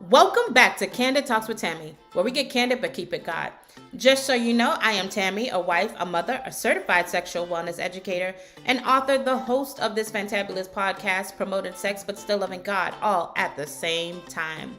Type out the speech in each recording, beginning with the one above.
Welcome back to Candid Talks with Tammy, where we get candid but keep it God. Just so you know, I am Tammy, a wife, a mother, a certified sexual wellness educator, and author, the host of this fantabulous podcast, promoting sex but still loving God, all at the same time.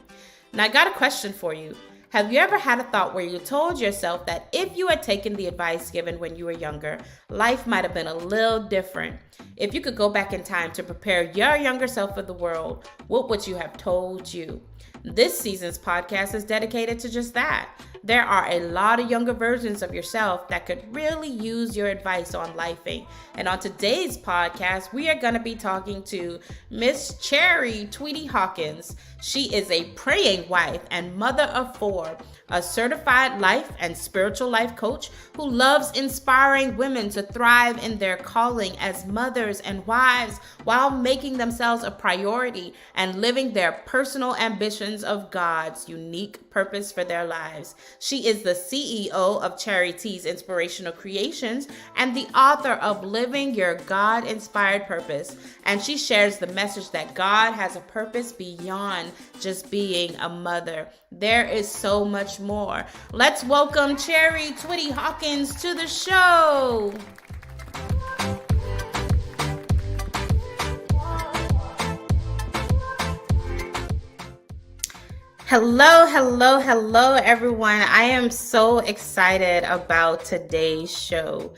Now, I got a question for you. Have you ever had a thought where you told yourself that if you had taken the advice given when you were younger, life might have been a little different? If you could go back in time to prepare your younger self for the world, what would you have told you? This season's podcast is dedicated to just that. There are a lot of younger versions of yourself that could really use your advice on lifing. And on today's podcast, we are going to be talking to Miss Chari Twitty-Hawkins. She is a praying wife and mother of four, a certified life and spiritual life coach who loves inspiring women to thrive in their calling as mothers and wives while making themselves a priority and living their personal ambitions of God's unique purpose for their lives. She is the CEO of Chari T's Inspirational Creations and the author of Living Your God-Inspired Purpose. And she shares the message that God has a purpose beyond just being a mother. There is so much more. Let's welcome Chari Twitty-Hawkins to the show. Hello, everyone. I am so excited about today's show.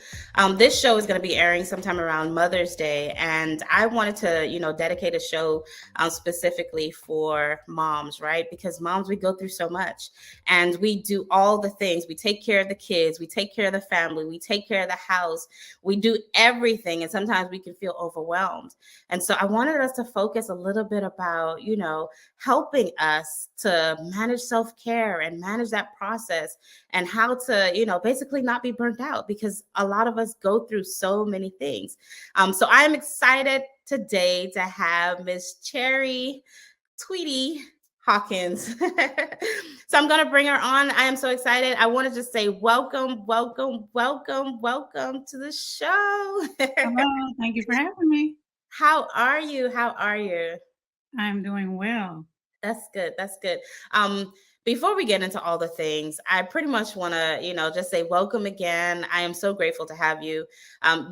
This show is going to be airing sometime around Mother's Day, and I wanted to, dedicate a show specifically for moms, right? Because moms, we go through so much, and we do all the things. We take care of the kids, we take care of the family, we take care of the house, we do everything, and sometimes we can feel overwhelmed. And so I wanted us to focus a little bit about, helping us to manage self-care and manage that process and how to, basically not be burnt out, because a lot of us go through so many things. So I'm excited today to have Miss Chari Twitty-Hawkins. So I'm going to bring her on. I am so excited. I want to just say welcome to the show. Hello, thank you for having me. How are you? I'm doing well. That's good. Before we get into all the things, I pretty much want to, just say welcome again. I am so grateful to have you.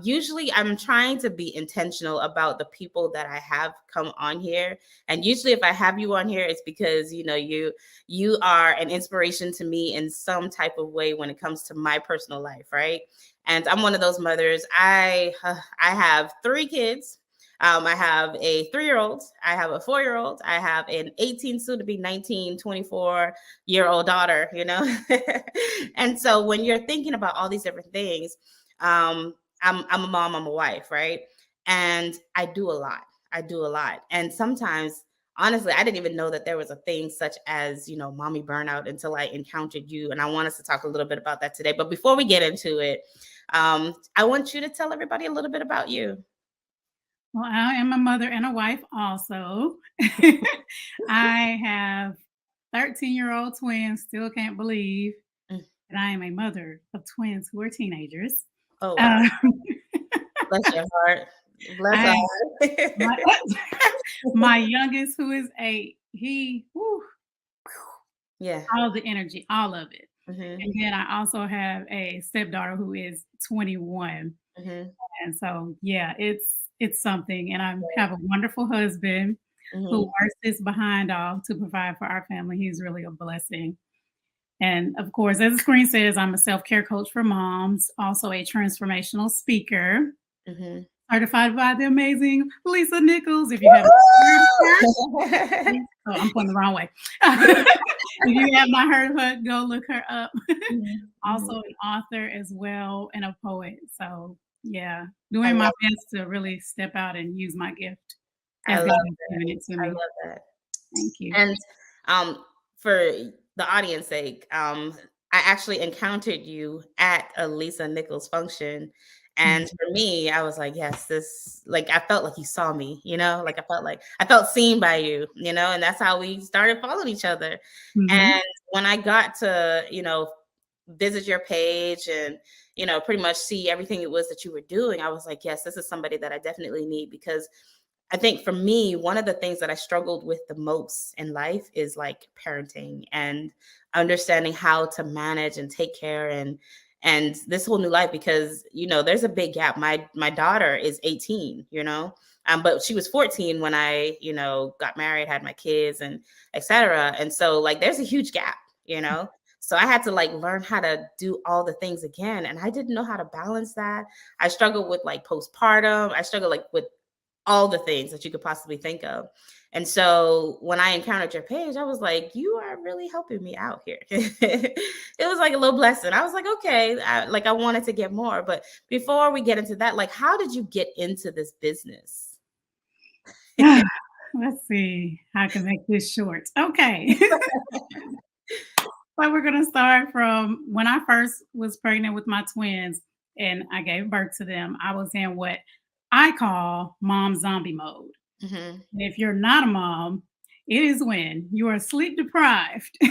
Usually I'm trying to be intentional about the people that I have come on here. And usually if I have you on here, it's because, you are an inspiration to me in some type of way when it comes to my personal life, right? And I'm one of those mothers. I have 3 kids. I have a 3-year-old, I have a 4-year-old, I have an 18, soon to be 19, 24-year-old daughter, And so when you're thinking about all these different things, I'm a mom, I'm a wife, right? And I do a lot. And sometimes, honestly, I didn't even know that there was a thing such as, mommy burnout until I encountered you. And I want us to talk a little bit about that today. But before we get into it, I want you to tell everybody a little bit about you. Well, I am a mother and a wife also. I have 13-year-old twins, still can't believe that I am a mother of twins who are teenagers. Oh, wow. Bless your heart. My youngest, who is 8, yeah, all the energy, all of it. Mm-hmm. And then I also have a stepdaughter who is 21. Mm-hmm. And so, yeah, it's something. And I have a wonderful husband who works his behind off to provide for our family. He's really a blessing. And of course, as the screen says, I'm a self-care coach for moms, also a transformational speaker, certified by the amazing Lisa Nichols. If you haven't heard her, I'm pointing the wrong way. If you have not heard her, go look her up. Also an author as well and a poet. So yeah, doing my best to really step out and use my gift. I love that. Thank you. And for the audience sake, I actually encountered you at a Lisa Nichols function. And for me, I was like, yes, I felt like you saw me, I felt seen by you, and that's how we started following each other. And when I got to, visit your page and, pretty much see everything it was that you were doing, I was like, yes, this is somebody that I definitely need, because I think for me, one of the things that I struggled with the most in life is like parenting and understanding how to manage and take care and this whole new life because there's a big gap. My daughter is 18, but she was 14 when I got married, had my kids, and etc. And so like there's a huge gap. So I had to like learn how to do all the things again, and I didn't know how to balance that. I struggled with like postpartum. I struggled like with all the things that you could possibly think of. And so when I encountered your page, I was like, you are really helping me out here. It was like a little blessing. I was like, okay, I wanted to get more. But before we get into that, like, how did you get into this business? Let's see how I can make this short. Okay. So we're going to start from when I first was pregnant with my twins and I gave birth to them. I was in what I call mom zombie mode. Mm-hmm. And if you're not a mom, it is when you are sleep deprived. But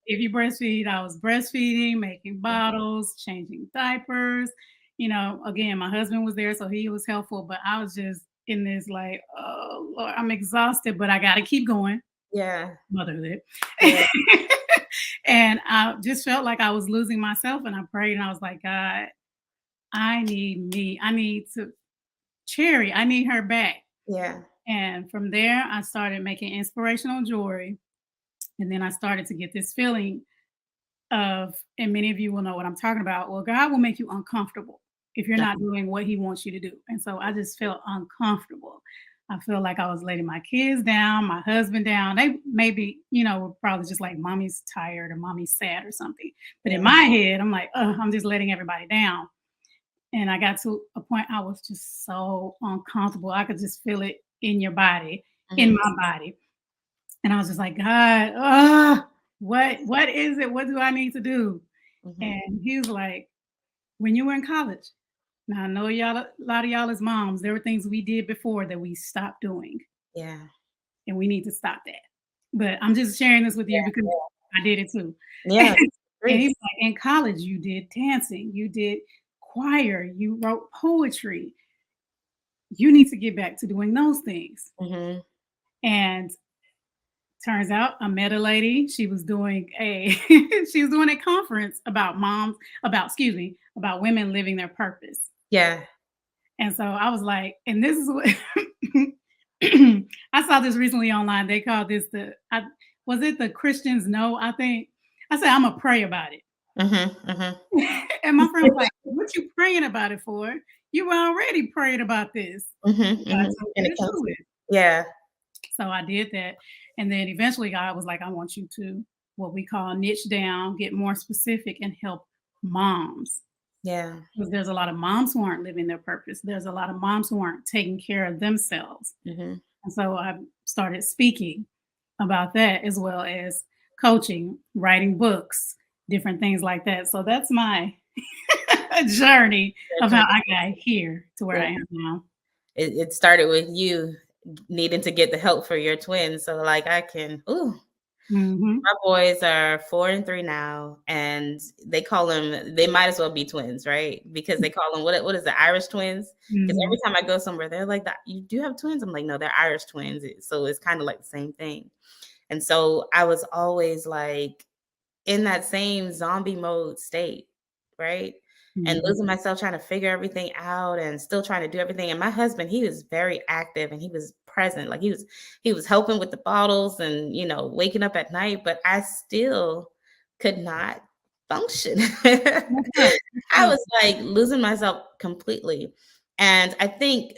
if you breastfeed, I was breastfeeding, making bottles, changing diapers. Again, my husband was there, so he was helpful, but I was just in this like, oh Lord, I'm exhausted, but I got to keep going. Yeah. Motherhood. Yeah. And I just felt like I was losing myself. And I prayed and I was like, God, I need me. I need to Chari. I need her back. Yeah. And from there, I started making inspirational jewelry. And then I started to get this feeling of, and many of you will know what I'm talking about. Well, God will make you uncomfortable if you're not doing what he wants you to do. And so I just felt uncomfortable. I feel like I was letting my kids down, my husband down. They maybe, were probably just like, mommy's tired or mommy's sad or something. But in my head, I'm like, I'm just letting everybody down. And I got to a point I was just so uncomfortable. I could just feel it in your body, in my body. And I was just like, God, what is it? What do I need to do? And he was like, when you were in college, now I know a lot of y'all as moms, there were things we did before that we stopped doing. Yeah. And we need to stop that. But I'm just sharing this with you because I did it too. Yeah. And he was like, in college, you did dancing, you did choir, you wrote poetry. You need to get back to doing those things. And turns out I met a lady. She was doing a conference about about women living their purpose. Yeah. And so I was like, and this is what I saw this recently online. They called this was it the Christians know? I think I said, I'm gonna pray about it. And my friend was like, what you praying about it for? You were already praying about this. Yeah. So I did that. And then eventually God was like, I want you to what we call niche down, get more specific and help moms. Yeah. Because there's a lot of moms who aren't living their purpose. There's a lot of moms who aren't taking care of themselves. And so I started speaking about that as well as coaching, writing books, different things like that. So that's my journey of how I got here to where I am now. It started with you needing to get the help for your twins. So like I can, my boys are 4 and 3 now, and they call them, they might as well be twins, right? Because they call them, what is the Irish twins? Because every time I go somewhere, they're like, you do have twins? I'm like, no, they're Irish twins. So it's kind of like the same thing. And so I was always like in that same zombie mode state, right? And losing myself, trying to figure everything out and still trying to do everything. And my husband, he was very active and he was present. Like he was helping with the bottles and, waking up at night, but I still could not function. I was like losing myself completely. And I think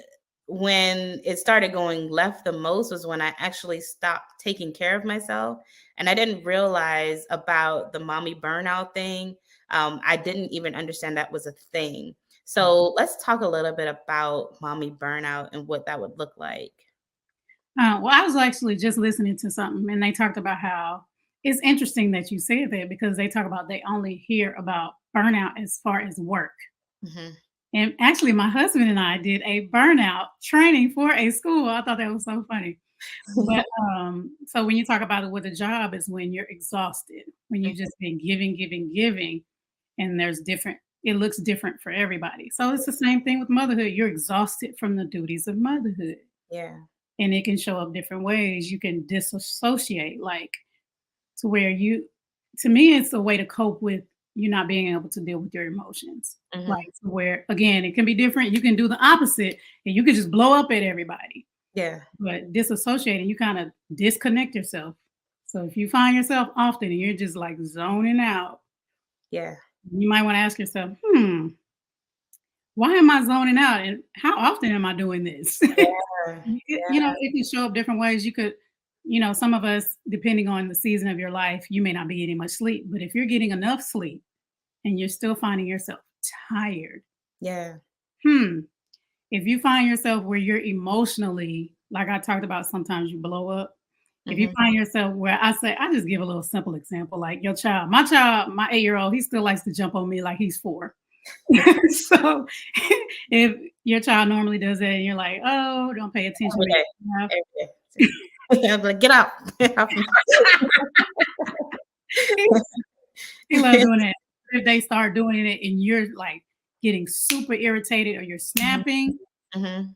when it started going left the most was when I actually stopped taking care of myself. And I didn't realize about the mommy burnout thing. I didn't even understand that was a thing. So let's talk a little bit about mommy burnout and what that would look like. Well, I was actually just listening to something and they talked about how it's interesting that you said that because they talk about they only hear about burnout as far as work. And actually, my husband and I did a burnout training for a school. I thought that was so funny. But so when you talk about it with a job, is when you're exhausted, when you've just been giving, and there's different it looks different for everybody. So it's the same thing with motherhood. You're exhausted from the duties of motherhood. Yeah. And it can show up different ways. You can disassociate, like to where to me, it's a way to cope with you not being able to deal with your emotions. Mhm. Like to where, again, it can be different. You can do the opposite and you can just blow up at everybody. Yeah. But disassociating, you kind of disconnect yourself. So if you find yourself often and you're just like zoning out, Yeah. you might want to ask yourself, why am I zoning out? And how often am I doing this? Yeah. It can show up different ways. You could, some of us, depending on the season of your life, you may not be getting much sleep. But if you're getting enough sleep and you're still finding yourself tired, Yeah. if you find yourself where you're emotionally, like I talked about, sometimes you blow up. If you Mhm. find yourself where I just give a little simple example, like your child, my 8-year-old, he still likes to jump on me like he's 4. So if your child normally does that and you're like, oh, don't pay attention. Every day. Every day. I'm like, get out. He loves doing that. If they start doing it and you're like getting super irritated or you're snapping, Mhm.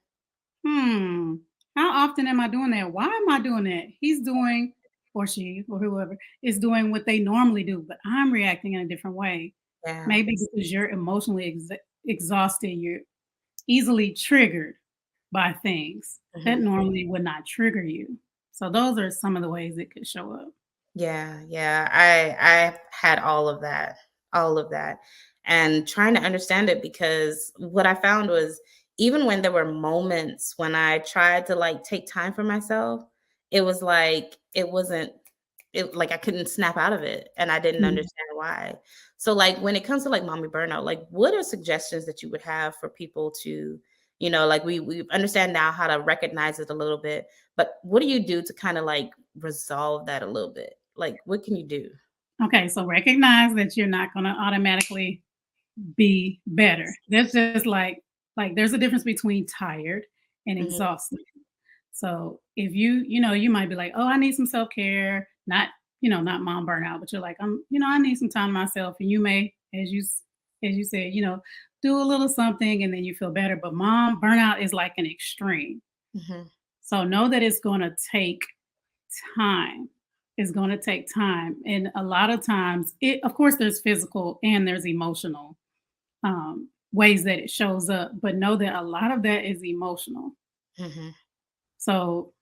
how often am I doing that? Why am I doing that? He's doing, or she, or whoever is doing what they normally do, but I'm reacting in a different way. Yeah. Maybe because you're emotionally exhausted, you're easily triggered by things that Mhm. normally would not trigger you. So those are some of the ways it could show up. Yeah, yeah. I had all of that, and trying to understand it, because what I found was, even when there were moments when I tried to like take time for myself, it was like it wasn't it like I couldn't snap out of it, and I didn't Mm. understand why. So like when it comes to like mommy burnout, like what are suggestions that you would have for people to, like we understand now how to recognize it a little bit, but what do you do to kind of like resolve that a little bit? Like, what can you do? Okay, so recognize that you're not going to automatically be better. That's just like there's a difference between tired and Mhm. exhausted. So if you might be like, oh, I need some self care, not mom burnout, but you're like, I need some time to myself, and you may, as you said, do a little something, and then you feel better. But mom burnout is like an extreme. Mhm. So know that it's going to take time. It's going to take time, and a lot of times, of course, there's physical and there's emotional ways that it shows up, but know that a lot of that is emotional. Mhm. So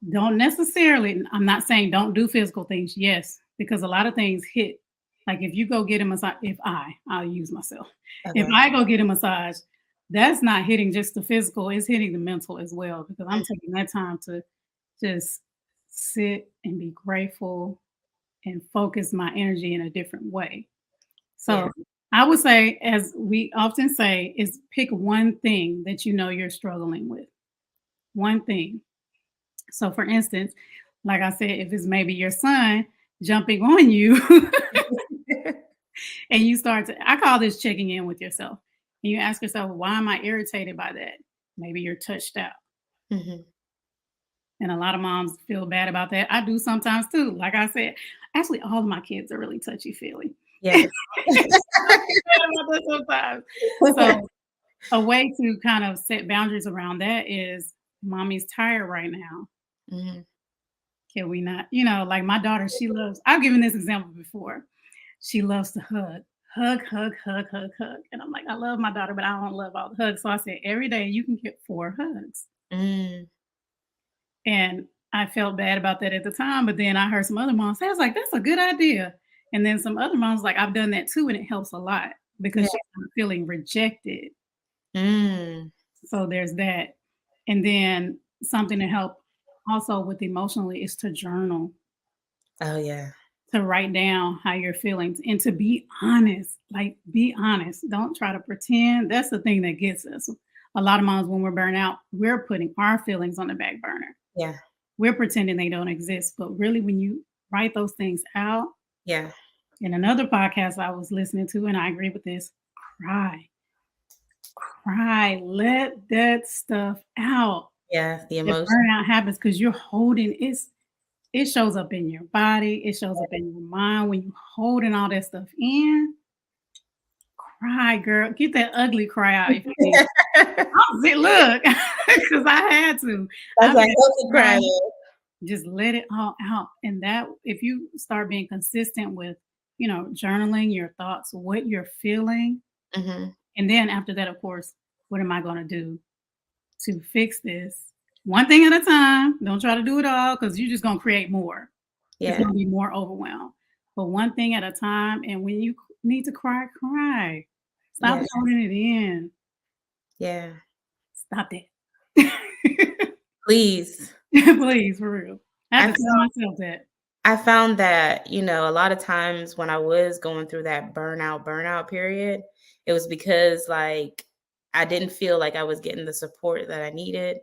don't necessarily, I'm not saying don't do physical things. Yes, because a lot of things hit. Like if you go get a massage, I'll use myself. If Okay. I go get a massage, that's not hitting just the physical, it's hitting the mental as well, because I'm Mm. taking that time to just sit and be grateful and focus my energy in a different way. Yeah. So I would say, as we often say, is pick one thing that you know you're struggling with. One thing. So for instance, like I said, if it's maybe your son jumping on you and you start I call this checking in with yourself. And you ask yourself, why am I irritated by that? Maybe you're touched out. Mhm. And a lot of moms feel bad about that. I do sometimes too. Like I said, actually, all of my kids are really touchy feely. Yes. Sometimes. So a way to kind of set boundaries around that is mommy's tired right now. Mhm. Can we not? Like my daughter, I've given this example before. She loves to hug, hug, hug, hug, hug, hug. And I'm like, I love my daughter, but I don't love all the hugs. So I said, every day you can get 4 hugs. Mm. And I felt bad about that at the time. But then I heard some other moms say, I was like, that's a good idea. And then some other moms like, I've done that too. And it helps a lot because Yeah. she's not feeling rejected. Mm. So there's that. And then something to help also with emotionally is to journal, Oh yeah. to write down how you're feeling and to be honest. Like, be honest. Don't try to pretend. That's the thing that gets us. A lot of moms, when we're burnt out, we're putting our feelings on the back burner. Yeah. We're pretending they don't exist. But really, when you write those things out, Yeah. in another podcast I was listening to, and I agree with this, cry. Cry. Let that stuff out. Yeah. The If emotion. burnout happens because you're holding it shows up in your body, it shows up in your mind when you're holding all that stuff in. cry, girl. Get that ugly cry out if you need. Look, because I had to. That's I've like had to healthy cry. crying. Just let it all out. And that if you start being consistent with, journaling your thoughts, what you're feeling, Mhm. and then after that, of course, what am I going to do to fix this? One thing at a time. Don't try to do it all because you're just going to create more. It's Yeah. going to be more overwhelmed. But one thing at a time. And when you need to cry, cry. Stop Yeah. holding it in. Yeah. Stop that. Please. Please, for real. I I have to tell myself that. I found that, a lot of times when I was going through that burnout period, it was because like I didn't feel like I was getting the support that I needed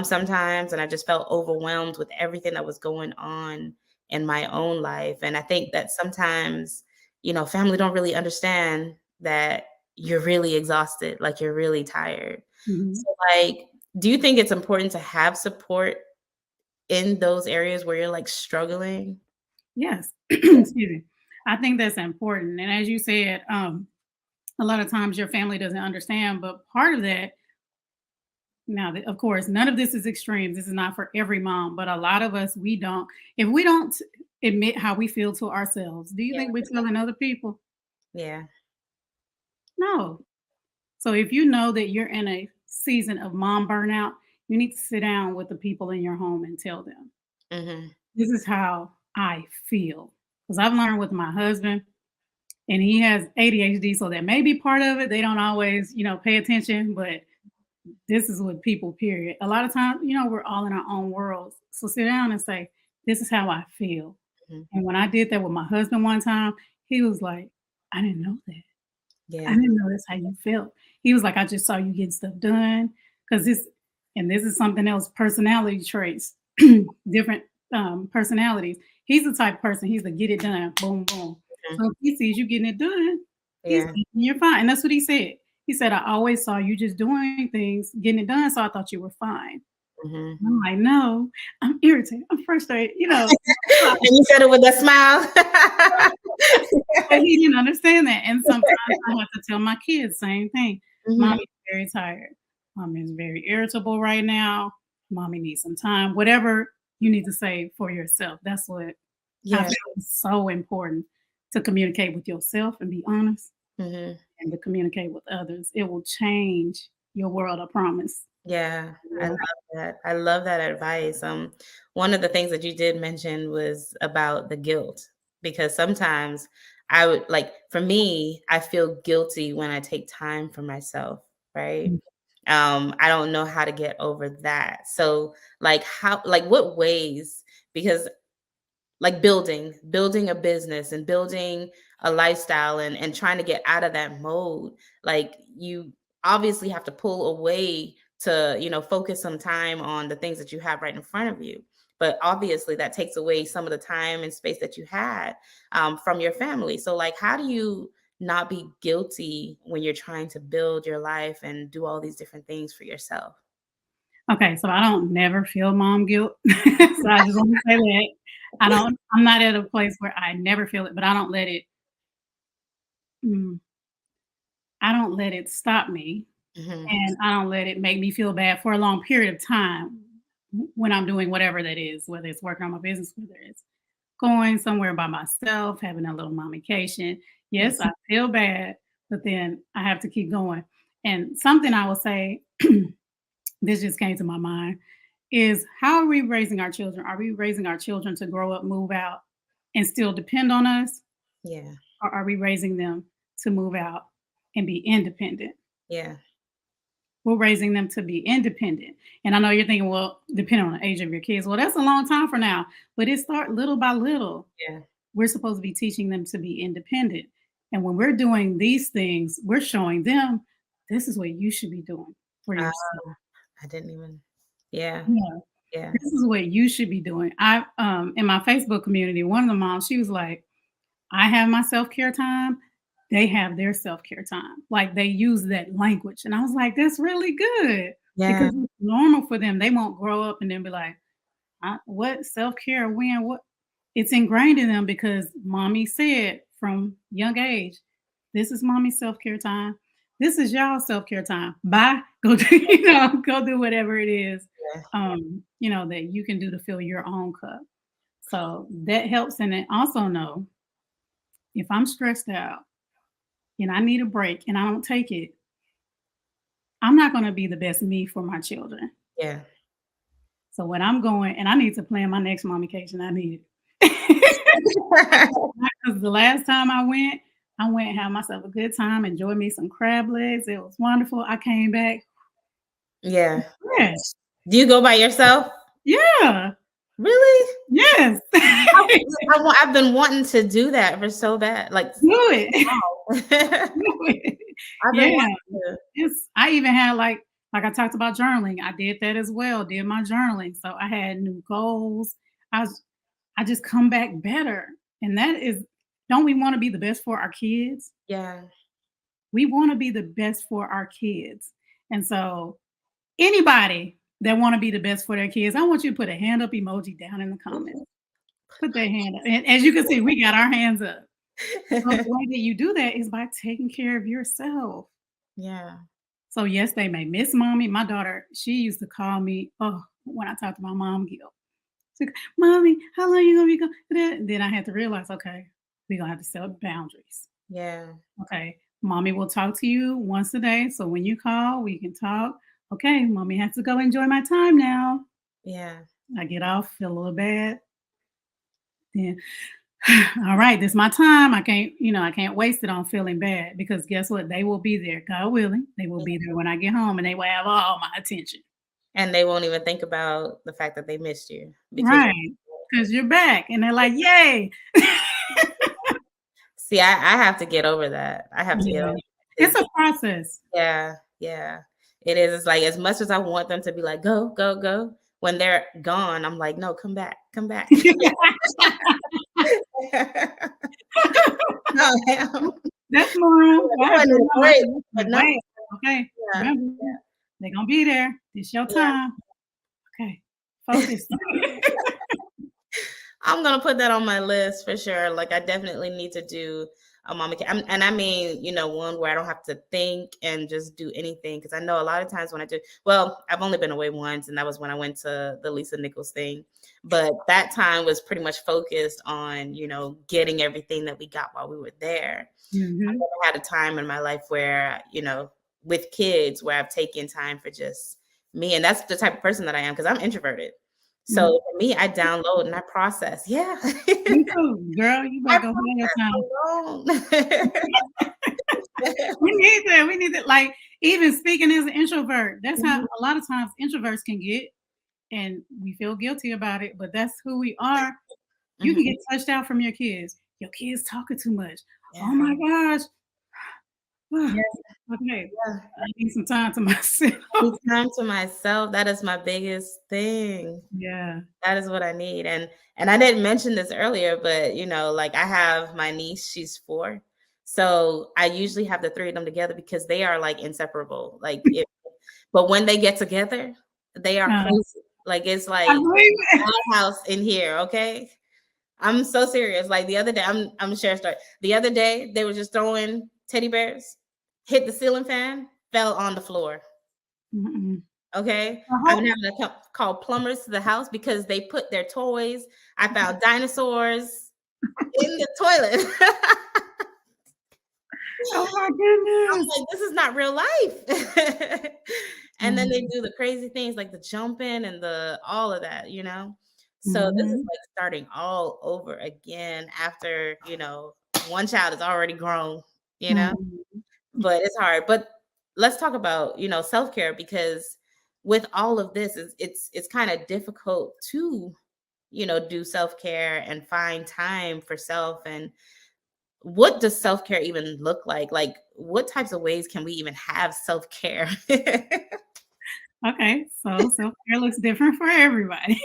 sometimes. And I just felt overwhelmed with everything that was going on in my own life. And I think that sometimes, family don't really understand that you're really exhausted, like you're really tired. Mhm. So like, do you think it's important to have support in those areas where you're like struggling? Yes. Excuse me. I think that's important. And as you said, a lot of times your family doesn't understand, but part of that, now, of course, none of this is extreme. This is not for every mom, but a lot of us, if we don't admit how we feel to ourselves, do you Yeah. think we're telling other people? Yeah. No. So if you know that you're in a season of mom burnout, you need to sit down with the people in your home and tell them, Mhm. this is how I feel. Because I've learned with my husband, and he has ADHD, so that may be part of it. They don't always, pay attention, but this is what people, period. A lot of times, we're all in our own worlds. So sit down and say, this is how I feel. Mhm. And when I did that with my husband one time, he was like, I didn't know that. I Yeah. didn't know that's how you felt. He was like, I just saw you getting stuff done. Cause this is something else, personality traits, different personalities. He's the type of person, he's the get it done, boom, boom. Mhm. So if he sees you getting it done, he's Yeah. thinking you're fine. And that's what he said. He said, I always saw you just doing things, getting it done. So I thought you were fine. Mhm. I'm like, no, I'm irritated. I'm frustrated, And you said it with a smile. But he didn't understand that, and sometimes I have to tell my kids same thing. Mhm. "Mommy's very tired. Mommy is very irritable right now. Mommy needs some time." Whatever you need to say for yourself. That's what I Yeah. feel is so important, to communicate with yourself and be honest, Mhm. and to communicate with others. It will change your world, I promise. Yeah. I love Yeah. that. I love that advice. One of the things that you did mention was about the guilt, because sometimes I would like, for me, I feel guilty when I take time for myself, right? Mm. I don't know how to get over that. So like what ways, because like building a business and building a lifestyle and trying to get out of that mode, like you obviously have to pull away to focus some time on the things that you have right in front of you, but obviously that takes away some of the time and space that you had from your family. So like, how do you not be guilty when you're trying to build your life and do all these different things for yourself? Okay, so I don't never feel mom guilt. So I just want to say that. I'm not at a place where I never feel it, but mm, I don't let it stop me, Hmm. and I don't let it make me feel bad for a long period of time when I'm doing whatever that is, whether it's working on my business, whether it's going somewhere by myself, having a little mommication. Yes, I feel bad, but then I have to keep going. And something I will say, this just came to my mind, is how are we raising our children? Are we raising our children to grow up, move out, and still depend on us? Yeah. Or are we raising them to move out and be independent? Yeah. We're raising them to be independent. And I know you're thinking, well, depending on the age of your kids, well, that's a long time for now. But it start little by little. Yeah. We're supposed to be teaching them to be independent. And when we're doing these things, we're showing them this is what you should be doing for uh, yourself. I didn't even. Yeah. Yeah. Yeah. This is what you should be doing. I in my Facebook community, one of the moms, she was like, I have my self-care time. They have their self-care time. Like they use that language. And I was like, that's really good Yeah. because it's normal for them. They won't grow up and then be like, what self-care, when, what? It's ingrained in them because mommy said from young age, This is mommy's self-care time. This is y'all self-care time. Bye. Go do, go do whatever it is, that you can do to fill your own cup. So that helps. And then also know if I'm stressed out and I need a break and I don't take it, I'm not going to be the best me for my children. Yeah. So when I'm going, and I need to plan my next mommication, I need it. Because the last time I went and had myself a good time, enjoyed me some crab legs. It was wonderful. I came back. Yeah. Yes. Do you go by yourself? Yeah. Really? Yes. I've been wanting to do that for so bad. Like, do it. Wow. Do it. I even had like I talked about journaling. I did that as well. Did my journaling. So I had new goals. I just come back better. And that is, don't we want to be the best for our kids? Yeah. We want to be the best for our kids. And so anybody that want to be the best for their kids, I want you to put a hand up emoji down in the comments. Put that hand up. And as you can see, we got our hands up. So the way that you do that is by taking care of yourself. Yeah. So yes, they may miss mommy. My daughter, she used to call me, when I talked to my mom, Gil. She's like, Mommy, how long are you gonna be going? Then I had to realize, okay, we're gonna have to set boundaries. Yeah. Okay, mommy will talk to you once a day. So when you call, we can talk. Okay, mommy has to go enjoy my time now. Yeah. I get off, feel a little bad. Then all right, this is my time. I can't waste it on feeling bad, because guess what? They will be there, God willing. They will be there when I get home, and they will have all my attention. And they won't even think about the fact that they missed you. Because you're back. And they're like, yay. See, I have to get over that. I have to get over it. It's a process. Yeah. Yeah. It is. It's like, as much as I want them to be like, go, go, go, when they're gone, I'm like, no, come back, come back. No, that's more. But no. Okay. Yeah. Remember, they're gonna be there. It's your time. Okay. Focus. I'm gonna put that on my list for sure. Like, I definitely need to do a mama camp. And I mean, one where I don't have to think and just do anything. Because I know a lot of times when I do, well, I've only been away once, and that was when I went to the Lisa Nichols thing. But that time was pretty much focused on, getting everything that we got while we were there. Mm-hmm. I never had a time in my life where, with kids, where I've taken time for just me. And that's the type of person that I am, because I'm introverted. So for me, I download and I process. Yeah. Me too, girl. You better go find your time. We need that. Like, even speaking as an introvert, that's how a lot of times introverts can get, and we feel guilty about it, but that's who we are. You can get touched out from your kids. Your kids talking too much. Yeah. Oh my gosh. Yeah. Okay. Yeah. I need some time to myself. Time to myself. That is my biggest thing. Yeah. That is what I need. And I didn't mention this earlier, but like, I have my niece, she's 4. So I usually have the 3 of them together, because they are like inseparable. Like, but when they get together, they are crazy. Like, it's like my house in here. Okay. I'm so serious. Like, the other day, I'm sharing a story. The other day, they were just throwing teddy bears, hit the ceiling fan, fell on the floor. Okay. I'm having to call plumbers to the house because they put their toys. I found dinosaurs in the toilet. Oh my goodness. I'm like, this is not real life. And then they do the crazy things like the jumping and all of that, So this is like starting all over again after, one child is already grown, but it's hard. But let's talk about, self-care, because with all of this, it's kind of difficult to, do self-care and find time for self. And what does self-care even look like? Like, what types of ways can we even have self-care? Okay, so self-care looks different for everybody.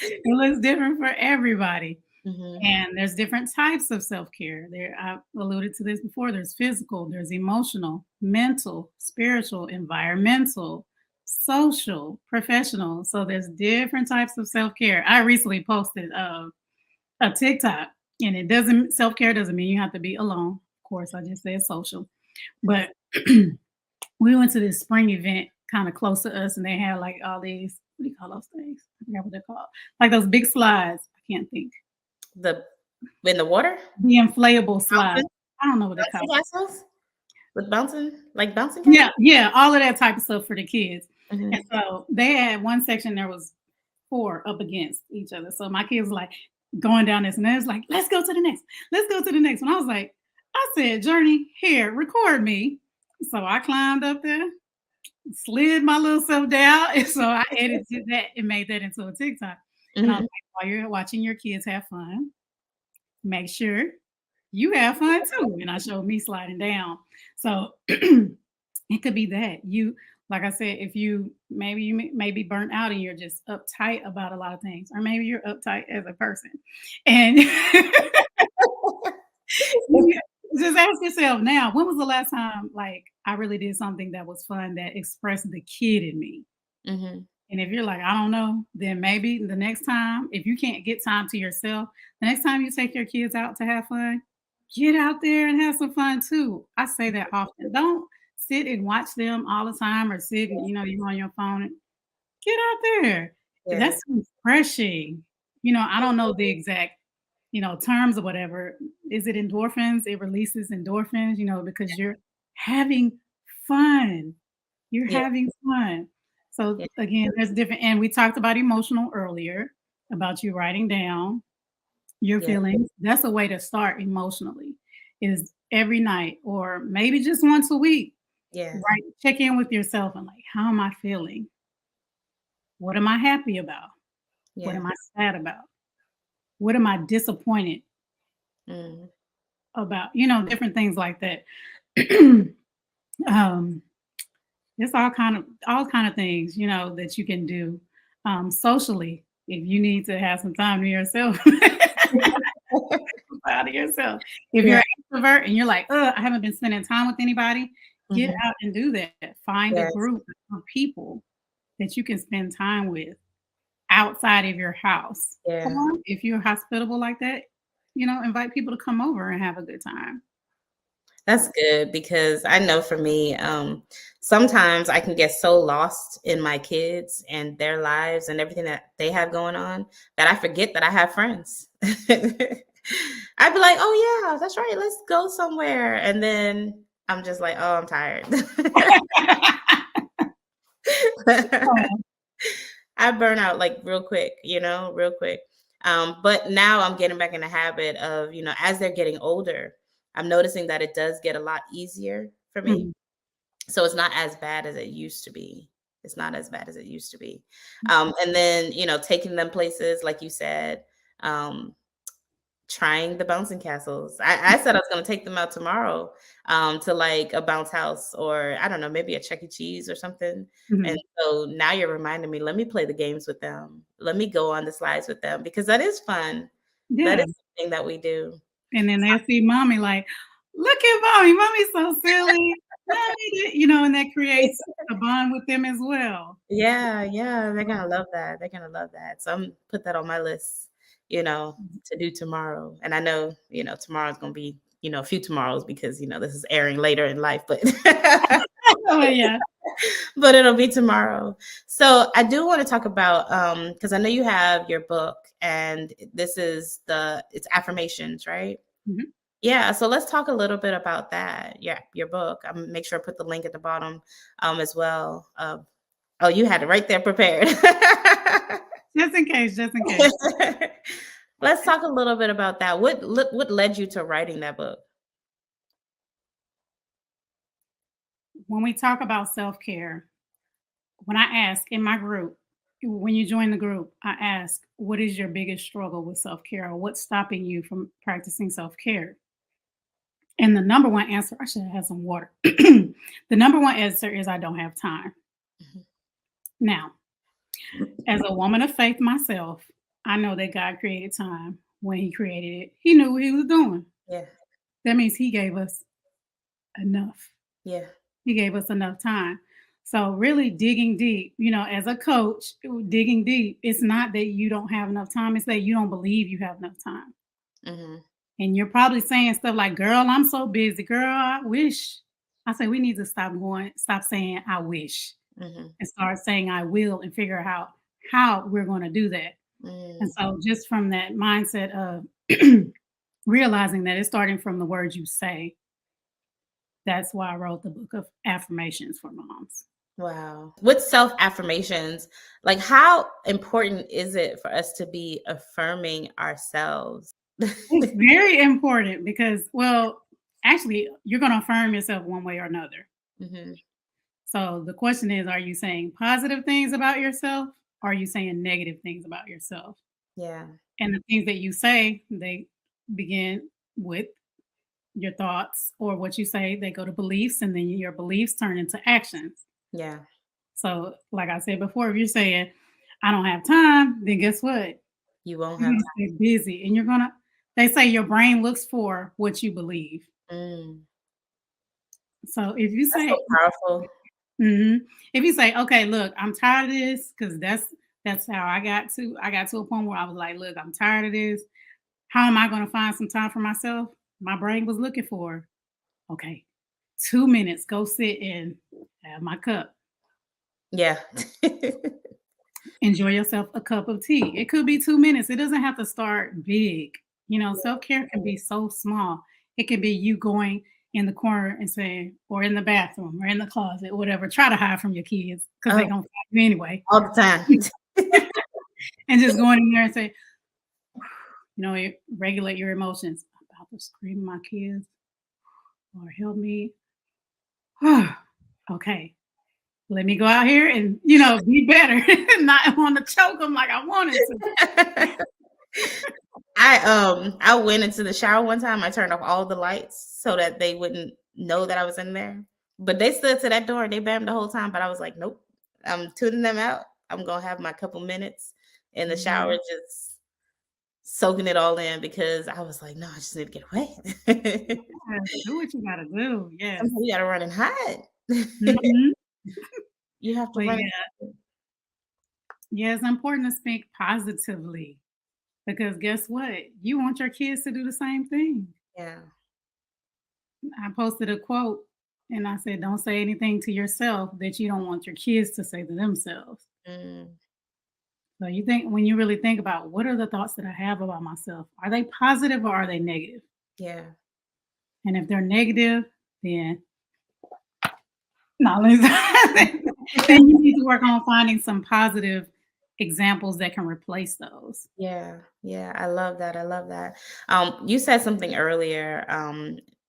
It looks different for everybody. And there's different types of self-care. I've alluded to this before. There's physical, there's emotional, mental, spiritual, environmental, social, professional. So there's different types of self-care. I recently posted a TikTok, And self-care doesn't mean you have to be alone. Of course, I just said social. But we went to this spring event kind of close to us, and they had like all these, what do you call those things? I forgot what they're called. Like those big slides. I can't think. The in the water? The inflatable slides. Bouncing? I don't know what they're called. Bouncing castles? With bouncing? Like bouncing Yeah, castles? yeah, all of that type of stuff for the kids. Mhm. And so they had one section, there was 4 up against each other. So my kids like going down this, and they was like, let's go to the next. Let's go to the next one. I was like, I said, Journey, here, record me. So I climbed up there, slid my little self down. And so I edited that and made that into a TikTok. And I was Mhm. like, while you're watching your kids have fun, make sure you have fun too. And I showed me sliding down. So it could be that you, like I said, if you may be burnt out and you're just uptight about a lot of things, or maybe you're uptight as a person, and you just ask yourself now, when was the last time like I really did something that was fun that expressed the kid in me? Mhm. And if you're like, I don't know, then maybe the next time, if you can't get time to yourself, the next time you take your kids out to have fun, get out there and have some fun too. I say that often. Don't sit and watch them all the time or sit and, you're on your phone. Get out there. Yeah. That's refreshing. I don't know the exact, terms or whatever. Is it endorphins? It releases endorphins, because you're having fun. You're Yeah. having fun. So Yeah. again, there's different, and we talked about emotional earlier, about you writing down your Yeah. feelings. That's a way to start emotionally, is every night or maybe just once a week. Yeah. Right. Check in with yourself and like, how am I feeling? What am I happy about? What Yeah. am I sad about? What am I disappointed Mm. about? Different things like that. um, It's all kind of things, that you can do socially if you need to have some time to yourself. Out of yourself. If Yeah. you're an introvert and you're like, I haven't been spending time with anybody, get Mhm. out and do that. Find a Yes. group of people that you can spend time with outside of your house. Yeah. Or if you're hospitable like that, invite people to come over and have a good time. That's good because I know for me, sometimes I can get so lost in my kids and their lives and everything that they have going on that I forget that I have friends. I'd be like, "Oh yeah, that's right. Let's go somewhere," and then I'm just like, "Oh, I'm tired." Oh, I burn out like real quick, real quick. But now I'm getting back in the habit of, as they're getting older, I'm noticing that it does get a lot easier for me. mhm. So it's not as bad as it used to be. It's not as bad as it used to be. And then, taking them places, like you said, um, trying the bouncing castles. I said I was going to take them out tomorrow to like a bounce house or I don't know, maybe a Chuck E. Cheese or something. And Mhm. so now you're reminding me, let me play the games with them. Let me go on the slides with them because that is fun. That Yeah. is something that we do. And then they'll see mommy like, look at mommy, mommy's so silly. Mommy and that creates a bond with them as well. Yeah, yeah, they're gonna love that. They're gonna love that. So I'm put that on my list, to do tomorrow. And I know, tomorrow's gonna be, a few tomorrows because, this is airing later in life, but Oh yeah. but it'll be tomorrow. So I do want to talk about because I know you have your book and this is it's affirmations, right? Mhm. Yeah, so let's talk a little bit about that. Yeah, your book. Make sure I put the link at the bottom as well. Oh, you had it right there prepared. Just in case, just in case. Let's talk a little bit about that. What led you to writing that book? When we talk about self-care, when I ask in my group, when you join the group, I ask, what is your biggest struggle with self-care, or what's stopping you from practicing self-care? And the number one answer, I should have had some water. The number one answer is I don't have time. Now, as a woman of faith myself, I know that God created time. When he created it, he knew what he was doing. Yeah, That means he gave us enough. yeah, He gave us enough time. So really digging deep, as a coach, digging deep, it's not that you don't have enough time, it's that you don't believe you have enough time. Mm-hmm. And you're probably saying stuff like, girl, I'm so busy. Girl, I wish. I say we need to stop saying I wish Mm-hmm. and start saying I will and figure out how we're going to do that. And so just from that mindset of realizing that it's starting from the words you say, that's why I wrote the book of affirmations for moms. Wow. With self-affirmations, like how important is it for us to be affirming ourselves? It's very important because, well, actually, you're going to affirm yourself one way or another. Mm-hmm. So the question is, are you saying positive things about yourself? Or are you saying negative things about yourself? Yeah. And the things that you say, they begin with your thoughts, or what you say, they go to beliefs, and then your beliefs turn into actions. Yeah. So, like I said before, if you're saying, I don't have time, then guess what? You won't You're have going to stay busy and they say your brain looks for what you believe. time. So if you That's say, so powerful. if you say, okay, look, I'm tired of this, because that's how I got to a point where I was like, look, I'm tired of this. How am I going to find some time for myself? My brain was looking for, okay, 2 minutes, go sit and have my cup. Yeah. Enjoy yourself a cup of tea. It could be 2 minutes. It doesn't have to start big. Self-care can be so small. It could be you going in the corner and saying, or in the bathroom or in the closet, whatever. Try to hide from your kids because they're going to find you anyway. All the time. And just going in there and say, regulate your emotions. I'm about to scream at my kids. Lord, help me. Okay. Let me go out here and, be better. Not want to choke them like I wanted to. I went into the shower one time. I turned off all the lights so that they wouldn't know that I was in there. But they stood to that door and they bammed the whole time. But I was like, nope, I'm tuning them out. I'm going to have my couple minutes in the shower just soaking it all in, because I was like, no, I just need to get away. Do what you got to do. Yes. Sometimes you got to run and hide. You have to run. Yeah, it's important to speak positively, because guess what? You want your kids to do the same thing. Yeah. I posted a quote and I said, don't say anything to yourself that you don't want your kids to say to themselves. So when you really think about, what are the thoughts that I have about myself? Are they positive or are they negative? Yeah. And if they're negative, then then you need to work on finding some positive examples that can replace those. Yeah. Yeah. I love that. I love that. You said something earlier,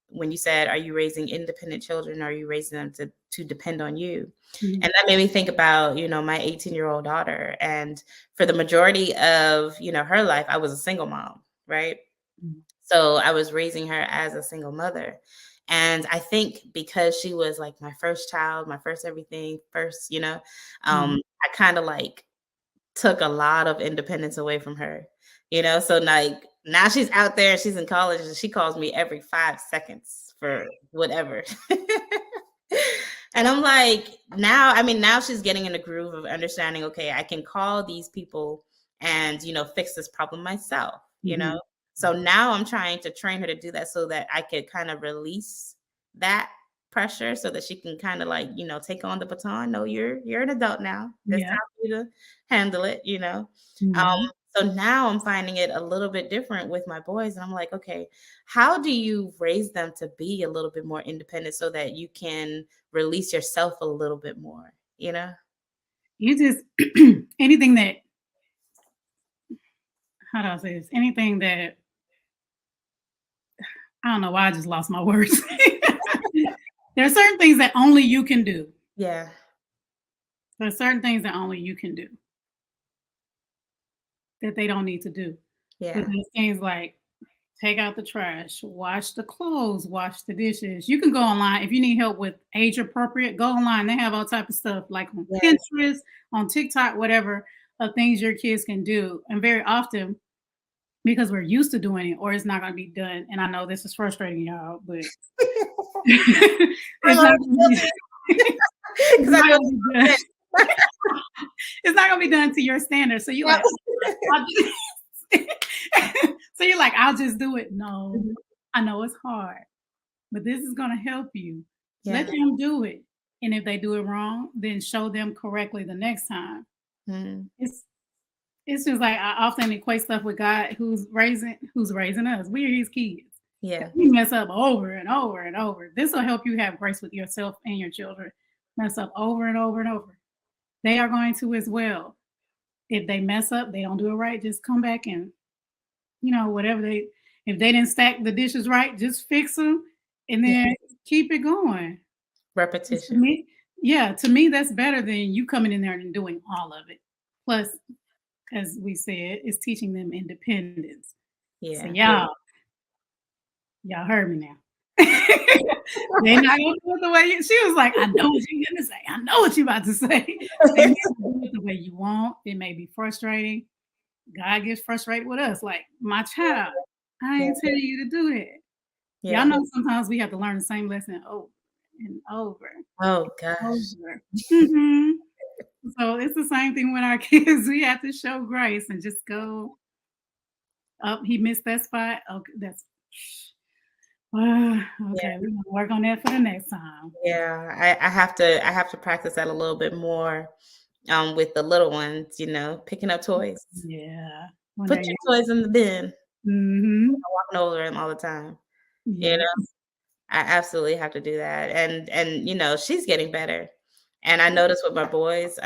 when you said, are you raising independent children? Or are you raising them to depend on you? And that made me think about, my 18-year-old daughter. And for the majority of, her life, I was a single mom, right? So I was raising her as a single mother. And I think because she was like my first child, my first everything, first, I kind of like took a lot of independence away from her, so like now she's out there, she's in college, and she calls me every 5 seconds for whatever. And I'm like, now she's getting in the groove of understanding, okay, I can call these people and, fix this problem myself, So now I'm trying to train her to do that so that I could kind of release that pressure so that she can kind of like, take on the baton. No, you're an adult now. It's time for you to handle it, So now I'm finding it a little bit different with my boys. And I'm like, okay, how do you raise them to be a little bit more independent so that you can release yourself a little bit more, You just, anything that, how do I say this? Anything that, I don't know why I just lost my words. There are certain things that only you can do. Yeah. There are certain things that only you can do that they don't need to do. Yeah. There's things like take out the trash, wash the clothes, wash the dishes. You can go online if you need help with age appropriate. Go online. They have all type of stuff like on Pinterest, on TikTok, whatever, of things your kids can do. And very often, because we're used to doing it, or it's not going to be done. And I know this is frustrating, y'all, but it's not going to be done to your standards. So you're like, so you're like, I I'll just do it. No, Mhm. I know it's hard, but this is gonna help you. Let Yeah. them do it. And if they do it wrong, then show them correctly the next time. Mhm. It's it's just like I often equate stuff with God who's raising us. We're his kids. If Yeah. we mess up over and over and over, this will help you have grace with yourself and your children. Mess up over and over and over. They are going to as well. If they mess up, they don't do it right, just come back and whatever if they didn't stack the dishes right, just fix them and Yeah. then keep it going. 'Cause to Repetition. me, yeah, to me, that's better than you coming in there and doing all of it. Plus, as we said, it's teaching them independence. So Yeah. y'all heard me now. They're not gonna do it the way she was like, I know what you're gonna say. I know what you're about to say. They need to do it the way you want. It may be frustrating. God gets frustrated with us. Like, my child, I Yeah. ain't tell you to do that. Y'all Yeah. know sometimes we have to learn the same lesson over and over Oh and gosh. over. Mhm. So it's the same thing with our kids. We have to show grace and just go, "Oh, he missed that spot. Okay, that's Yeah. okay, we're gonna work on that for the next time." Yeah. I have to practice that a little bit more with the little ones, picking up toys. Yeah. When Put they're your young. toys in the bin. Mhm. Walking over them all the time. You know, Yep. I absolutely have to do that. And she's getting better. And I notice with my boys,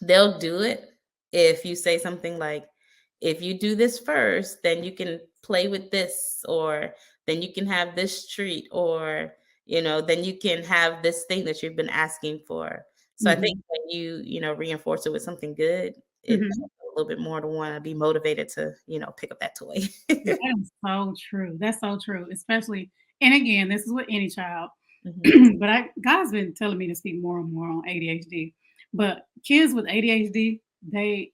they'll do it if you say something like, if you do this first, then you can play with this, or then you can have this treat, or then you can have this thing that you've been asking for. So I think Mhm. when you reinforce it with something good, it makes Mhm. them a little bit more to want to be motivated to pick up that toy. That is so true. That's so true, especially and again, this is with any child, Mhm. but God's been telling me to speak more and more on ADHD. But kids with ADHD, they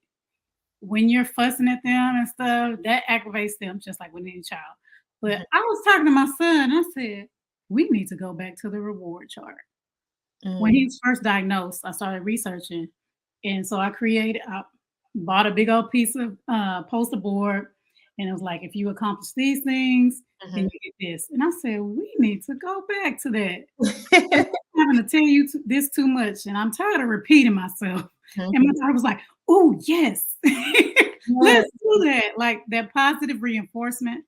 when you're fussing at them and stuff, that aggravates them just like with any child. But Mhm. I was talking to my son, I said, we need to go back to the reward chart. When he Mm. was first diagnosed, I started researching, and so I bought a big old piece of poster board, and it was like, if you accomplish these things, then Mhm. you get this. And I said, we need to go back to that. I'm having to tell you this too much, and I'm tired of repeating myself. And my Mhm. daughter was like, "Oh yes, Yeah. let's do that." Like that positive reinforcement.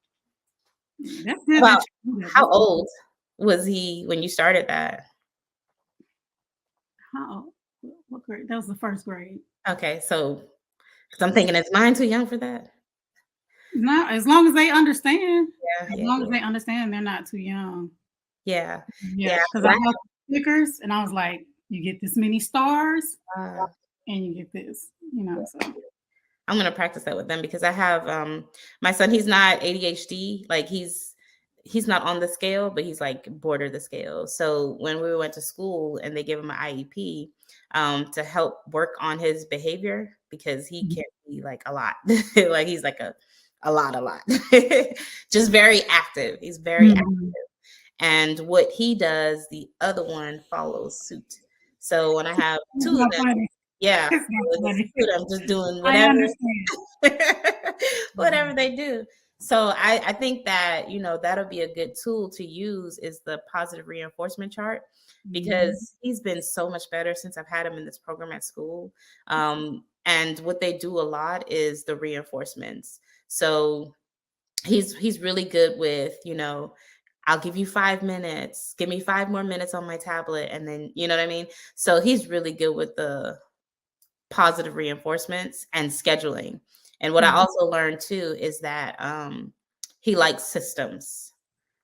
That's good that About you do that. how That's good. old was he when you started that? How? What grade? That was the first grade. Okay, so 'cause I'm thinking, is mine too young for that? No, as long as they understand. Yeah, As yeah, long as yeah. they understand, they're not too young. Yeah, Yeah, yeah, because 'cause I bought stickers and I was like, "You get this many stars uh, and you get this," so I'm gonna practice that with them because I have, my son, he's not ADHD, like, he's not on the scale, but he's, like, border the scale. So, when we went to school and they gave him an IEP, to help work on his behavior because he Mhm, can be, like, a lot. Like, he's like a lot. Just very active. He's very active. mhm. And what he does, the other one follows suit. So when I have It's 2 of not them, funny. yeah, It's not with the funny. suit, I'm just doing I whatever understand. whatever Mhm, they do. So I think that, that'll be a good tool to use is the positive reinforcement chart mhm. because he's been so much better since I've had him in this program at school. And what they do a lot is the reinforcements. So he's really good with, I'll give you 5 minutes, give me 5 more minutes on my tablet, and then you know what I mean. So he's really good with the positive reinforcements and scheduling. And what I Mhm, also learned too is that he likes systems.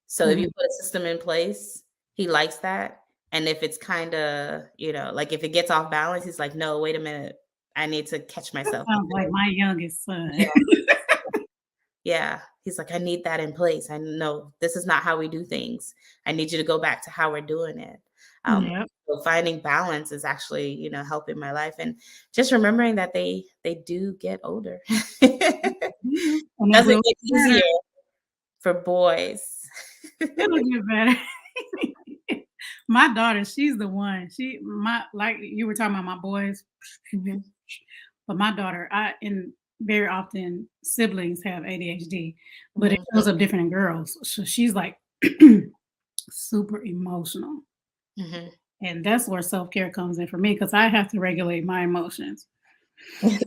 So if you mhm. put a system in place, he likes that. And if it's kind of, like if it gets off balance, he's like, no, wait a minute, I need to catch That myself. sounds like my youngest son. Yeah. He's like, I need that in place. I know this is not how we do things. I need you to go back to how we're doing it. Um, Yep. so finding balance is actually, helping my life and just remembering that they do get older. Yeah, and it Doesn't will get get better. easier for boys. It'll get better. My daughter, she's the one. Like you were talking about my boys, Mhm. but my daughter, very often siblings have ADHD, but it Mhm. shows up different in girls. So she's like super emotional. Mhm. And that's where self-care comes in for me because I have to regulate my emotions. Because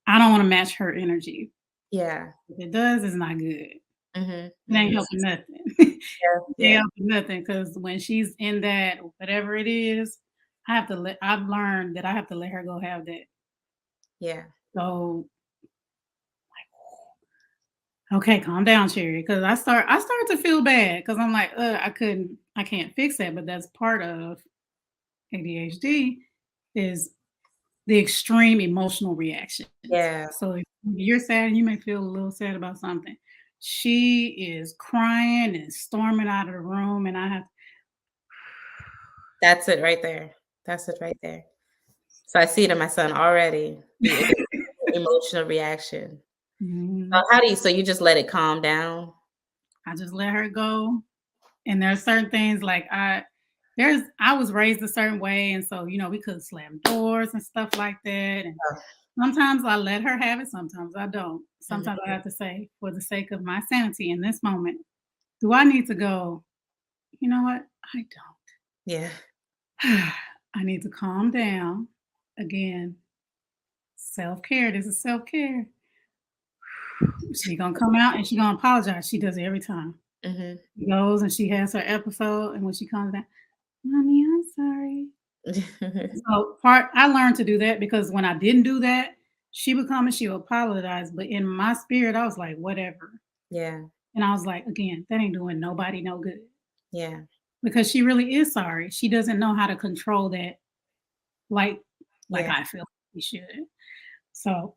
I don't want to match her energy. Yeah. If it does, it's not good. Mhm. It ain't Mhm. helping nothing. Yeah. It ain't Yeah. helping nothing because when she's in that, whatever it is, I've learned that I have to let her go have that. Yeah. So, okay, calm down, Cherry, because I start to feel bad because I'm like, I can't fix that, but that's part of ADHD is the extreme emotional reactions. Yeah. So if you're sad, you may feel a little sad about something. She is crying and storming out of the room, and I have That's it right there. That's it right there. So I see it in my son already, the emotional reaction. So Mhm. how do you so you just let it calm down? I just let her go. And there are certain things like I was raised a certain way, and so we could slam doors and stuff like that. And Oh, sometimes I let her have it, sometimes I don't. mhm. Sometimes I have to say, for the sake of my sanity in this moment, do I need to go, you know what? I Yeah. don't. I need to calm down. Again, self-care. This is self-care. She gonna come out and she gonna apologize. She does it every time. Mhm. She goes and she has her episode, and when she comes back, Mommy, I'm sorry. So part I learned to do that because when I didn't do that, she would come and she would apologize. But in my spirit, I was like, whatever. Yeah. And I was like, again, that ain't doing nobody no good. Yeah. Because she really is sorry. She doesn't know how to control that like Yeah. I feel she should. So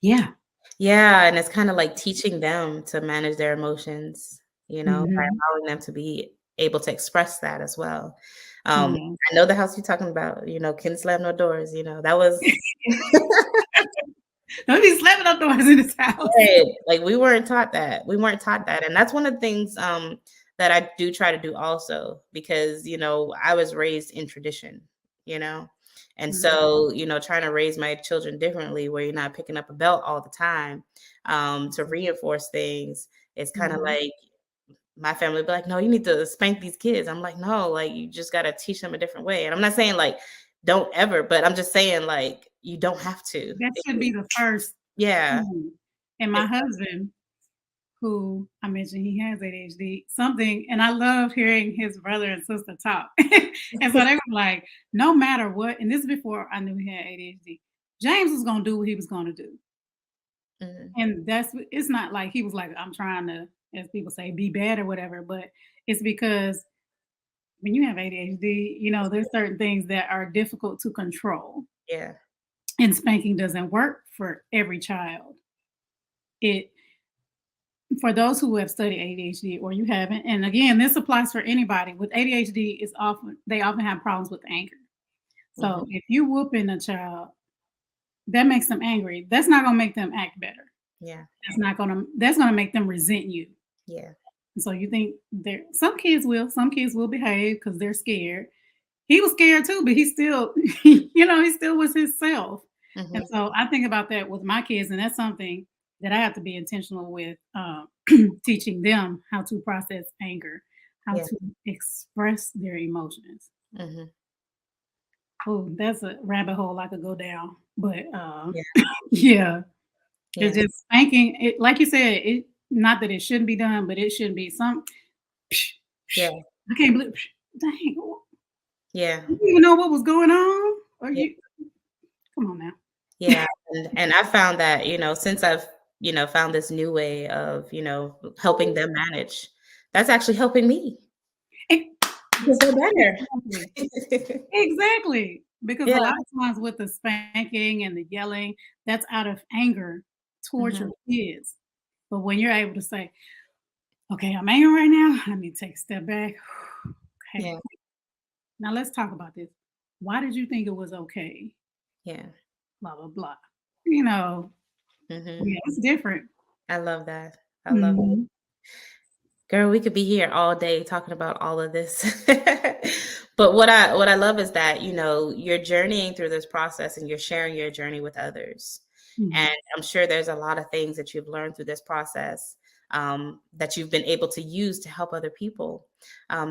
yeah. Yeah, and it's kinda like teaching them to manage their emotions, by Mhm. allowing them to be able to express that as well. Yeah. I know the house you're talking about, "Can slam no doors," that was Don't be slamming up doors in this house. right, like, we weren't taught that. We weren't taught that, and that's one of the things, that I do try to do also because, I was raised in tradition, you know? And Mhm. so, trying to raise my children differently where you're not picking up a belt all the time, to reinforce things, it's kinda Mhm. like my family would be like, "No, you need to spank these kids." I'm like, "No, like, you just gotta teach them a different way." And I'm not saying, like, don't ever, but I'm just saying, like, you don't have to. That should be the first Yeah. thing. And my husband, who I mentioned he has ADHD, something, and I love hearing his brother and sister talk. And so they were like, no matter what, and this is before I knew he had ADHD, James was gonna do what he was gonna do. Mhm. And it's not like he was like, I'm trying to, as people say, be bad or whatever, but it's because when you have ADHD, there's certain things that are difficult to control. Yeah. And spanking doesn't work for every child. It For those who have studied ADHD or you haven't, and again, this applies for anybody with ADHD, they often have problems with anger. Mhm. So if you whooping a child, that makes them angry. That's not gonna make them act better. Yeah. That's gonna make them resent you. Yeah. And so you think some kids will behave because they're scared. He was scared too, but he still, he still was himself. And Mhm. so I think about that with my kids, and that's something that I have to be intentional with, teaching them how to process anger, how Yeah. to express their emotions. Mhm. Oh, that's a rabbit hole I could go down. But Yeah. yeah, it's Yeah. just spanking. It, like you said, it not that it shouldn't be done, but it shouldn't be some. Yeah. I can't believe. Dang, Yeah. you didn't even know what was going on, or Yeah. you? Come on now. Yeah. And I found that, since I've, found this new way of, helping them manage, that's actually helping me because they're better. Exactly. Exactly. Because a Yeah. lot of times with the spanking and the yelling, that's out of anger towards Mhm. your kids. But when you're able to say, okay, I'm angry right now. Let me take a step back. Okay. Yeah. Now let's talk about this. Why did you think it was okay? Yeah. Blah, blah, blah. You know, Mhm. yeah, it's different. I love that. I love it. Mhm. Girl, we could be here all day talking about all of this. But what I love is that, you're journeying through this process and you're sharing your journey with others. Mhm. And I'm sure there's a lot of things that you've learned through this process, that you've been able to use to help other people.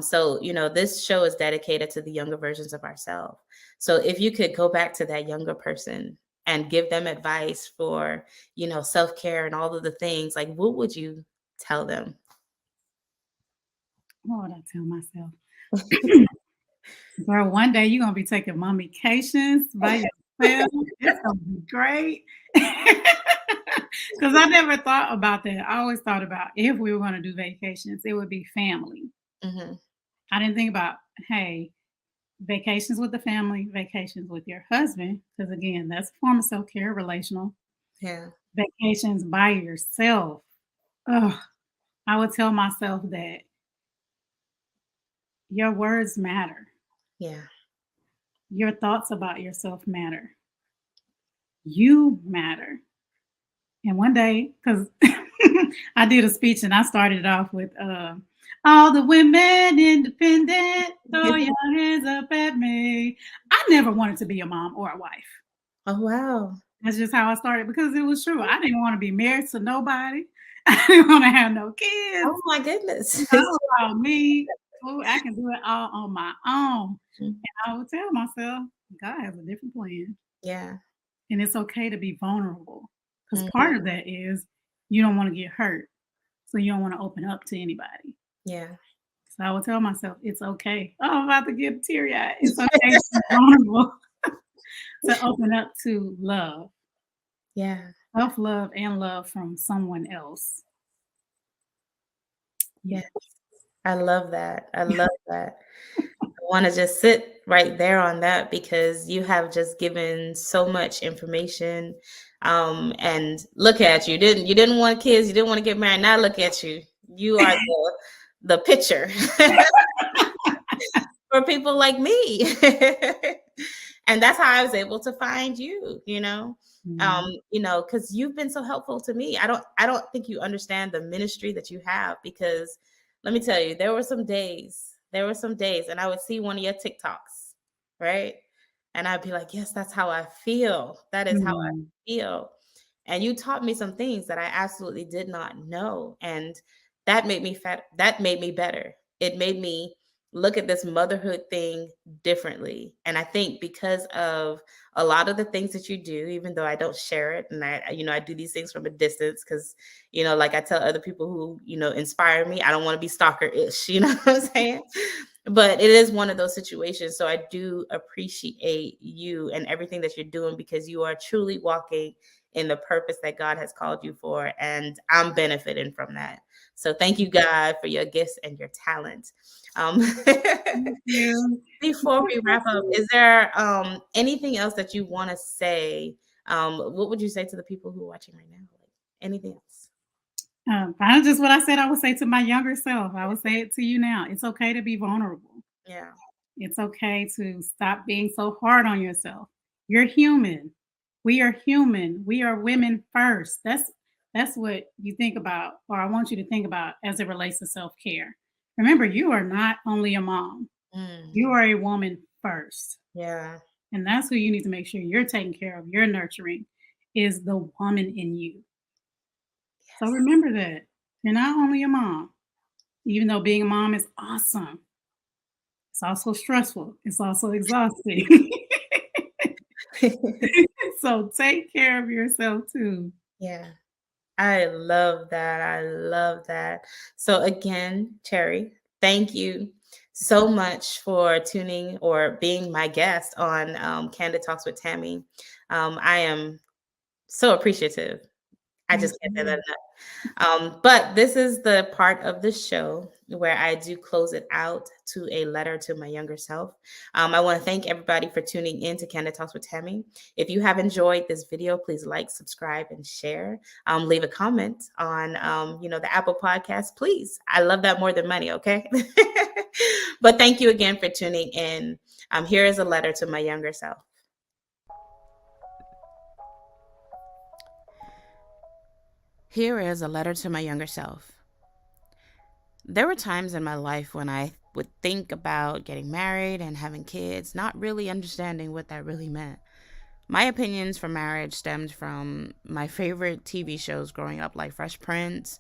So, this show is dedicated to the younger versions of ourselves. So if you could go back to that younger person and give them advice for, self-care and all of the things, like what would you tell them? What would I tell myself? Girl, one day you're gonna be taking mom vacations by yourself. It's gonna be great. Because I never thought about that. I always thought about if we were gonna do vacations, it would be family. Mhm. I didn't think about, hey, vacations with the family, vacations with your husband, because again, that's a form of self-care, relational. Yeah. Vacations by yourself. Ugh, I would tell myself that your words matter. Yeah. Your thoughts about yourself matter. You matter. And one day, because I did a speech and I started it off with all the women independent, throw your hands up at me. I never wanted to be a mom or a wife. Oh, wow. That's just how I started because it was true. I didn't want to be married to nobody. I didn't want to have no kids. Oh my goodness. I was all me. Oh, I can do it all on my own. Mhm. And I would tell myself, God has a different plan. Yeah. And it's okay to be vulnerable. Because Mhm. part of that is you don't want to get hurt. So you don't want to open up to anybody. Yeah. So I would tell myself, it's okay. Oh, I'm about to get teary eyed. It's okay to be vulnerable, to open up to love, Yeah. self love, and love from someone else. Yeah. Yeah. I love that. I love that. I wanna just sit right there on that because you have just given so much information, and look at you. You didn't want kids, you didn't wanna get married, now look at you. You are the picture for people like me. And that's how I was able to find you, Yeah. because you've been so helpful to me. I don't think you understand the ministry that you have because let me tell you, there were some days, and I would see one of your TikToks, right? And I'd be like, yes, that's how I feel. That is how I Mm. feel. And you taught me some things that I absolutely did not know. And that made me better. It made me look at this motherhood thing differently. And I think because of a lot of the things that you do, even though I don't share it, and I do these things from a distance because, like I tell other people who, inspire me, I don't want to be stalker-ish, you know what I'm saying? But it is one of those situations. So I do appreciate you and everything that you're doing because you are truly walking in the purpose that God has called you for. And I'm benefiting from that. So thank you, God, for your gifts and your talent. Um, Thank you. before we wrap up, is there anything else that you want to say? What would you say to the people who are watching right now? Like anything else? Kind of just what I said I would say to my younger self. I would say it to you now. It's okay to be vulnerable. Yeah. It's okay to stop being so hard on yourself. You're human. We are human. We are women first. That's what you think about, or I want you to think about as it relates to self-care. Remember, you are not only a mom. Mm, You are a woman first. yeah. And that's who you need to make sure you're taking care of, you're nurturing, is the woman in you. So Yes. remember that. You're not only a mom, even though being a mom is awesome. It's also stressful. It's also exhausting. So take care of yourself too. Yeah. I love that. I love that. So again, Cherry, thank you so much for tuning or being my guest on Candid Talks with Tammy. I am so appreciative. I Thank just can't say that you. enough. But this is the part of the show where I do close it out to a letter to my younger self. I want to thank everybody for tuning in to Candid Talks with Tammy. If you have enjoyed this video, please like, subscribe, and share. Leave a comment on, the Apple Podcast, please. I love that more than money. Okay. But thank you again for tuning in. Here is a letter to my younger self. Here is a letter to my younger self. There were times in my life when I would think about getting married and having kids, not really understanding what that really meant. My opinions for marriage stemmed from my favorite TV shows growing up, like Fresh Prince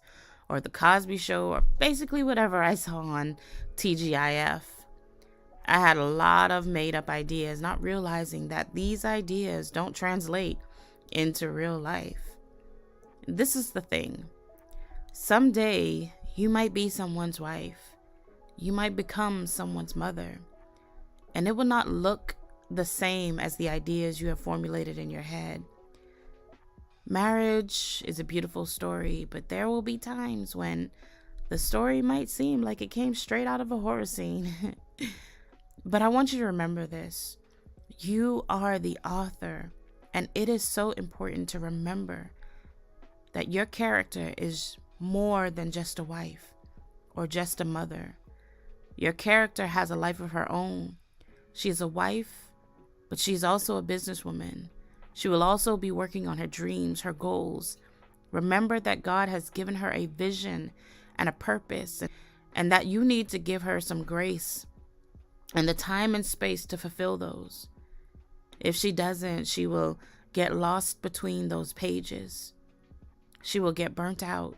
or The Cosby Show, or basically whatever I saw on TGIF. I had a lot of made up ideas, not realizing that these ideas don't translate into real life. This is the thing. Someday, you might be someone's wife. You might become someone's mother. And it will not look the same as the ideas you have formulated in your head. Marriage is a beautiful story, but there will be times when the story might seem like it came straight out of a horror scene. But I want you to remember this. You are the author, and it is so important to remember that your character is more than just a wife or just a mother. Your character has a life of her own. She is a wife, but she's also a businesswoman. She will also be working on her dreams, her goals. Remember that God has given her a vision and a purpose, and that you need to give her some grace and the time and space to fulfill those. If she doesn't, she will get lost between those pages. She will get burnt out,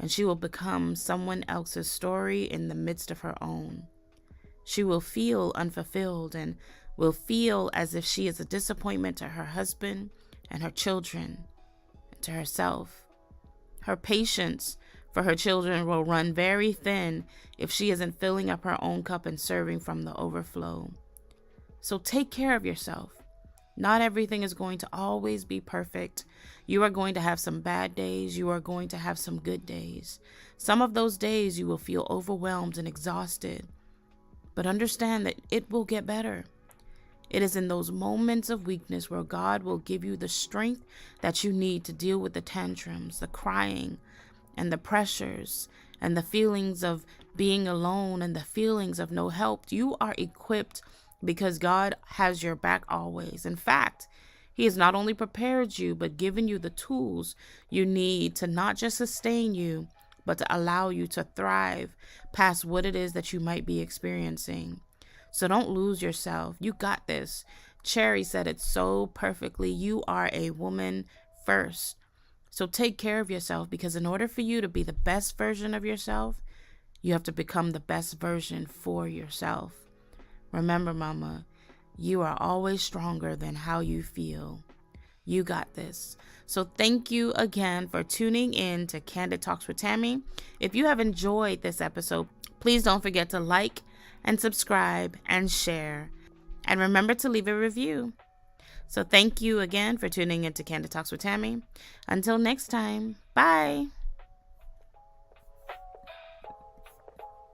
and she will become someone else's story in the midst of her own. She will feel unfulfilled and will feel as if she is a disappointment to her husband and her children and to herself. Her patience for her children will run very thin if she isn't filling up her own cup and serving from the overflow. So take care of yourself. Not everything is going to always be perfect. You are going to have some bad days. You are going to have some good days. Some of those days you will feel overwhelmed and exhausted. But understand that it will get better. It is in those moments of weakness where God will give you the strength that you need to deal with the tantrums, the crying, and the pressures, and the feelings of being alone, and the feelings of no help. You are equipped because God has your back always. In fact, He has not only prepared you, but given you the tools you need to not just sustain you, but to allow you to thrive past what it is that you might be experiencing. So don't lose yourself. You got this. Chari said it so perfectly. You are a woman first. So take care of yourself, because in order for you to be the best version of yourself, you have to become the best version for yourself. Remember, mama, you are always stronger than how you feel. You got this. So thank you again for tuning in to Candid Talks with Tammy. If you have enjoyed this episode, please don't forget to like and subscribe and share. And remember to leave a review. So thank you again for tuning in to Candid Talks with Tammy. Until next time, bye.